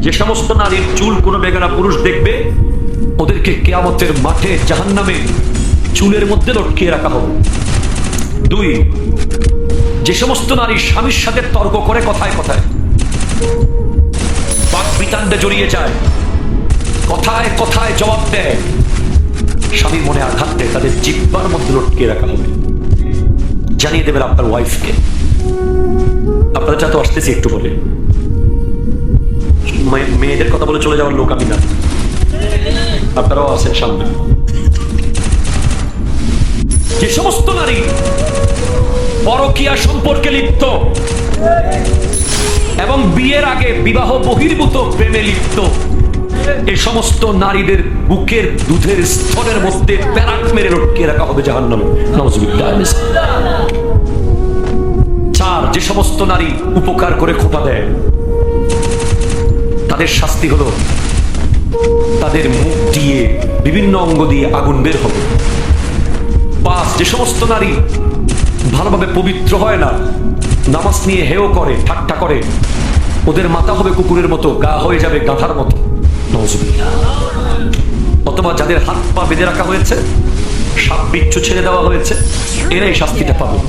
যে সমস্ত নারীর চুল কোনো বেগানা পুরুষ দেখবে, ওদেরকে কিয়ামতের মাঠে জাহান্নামে চুলের মধ্যে লটকিয়ে রাখা হবে। 2, যে সমস্ত নারী স্বামীর সাথে তর্ক করে কথায় কথায়, বাক বিতান্ডে জড়িয়ে যায়, কথায় কথায় জবাব দেয়, স্বামীর মনে আঘাত দেয়, তাদের জিহ্বার মধ্যে লটকিয়ে রাখা হবে। জানিয়ে দেবেন আপনার ওয়াইফকে। আপনারা যা তো আসতেছি একটু বলে, মেয়েদের কথা বলে চলে যাওয়ার লোক আমি না, আপনারাও আছেন সামনে। যে সমস্ত নারী পরকীয়া সম্পর্কে লিপ্ত এবং বিয়ের আগে বিবাহ বহির্ভূত প্রেমে লিপ্ত, এই সমস্ত নারীদের বুকের দুধের স্তরের মধ্যে প্যারাক মেরে লটকিয়ে রাখা হবে জাহান্নামে। নাউজুবিল্লাহ। 4, যে সমস্ত নারী উপকার করে খোঁপা দেয়, তাদের শাস্তি হলো তাদের মুখ দিয়ে বিভিন্ন অঙ্গ দিয়ে আগুন বের হবে। 5, যে সমস্ত নারী ভালোভাবে পবিত্র হয় না, নামাজ নিয়ে হেয় করে, ঠাট্টা করে, ওদের মাথা হবে কুকুরের মতো, গা হয়ে যাবে গাধার মতো। অথবা যাদের হাত পা বেঁধে রাখা হয়েছে, সাপ বিচ্ছু ছেড়ে দেওয়া হয়েছে, এরাই শাস্তিটা পাবে।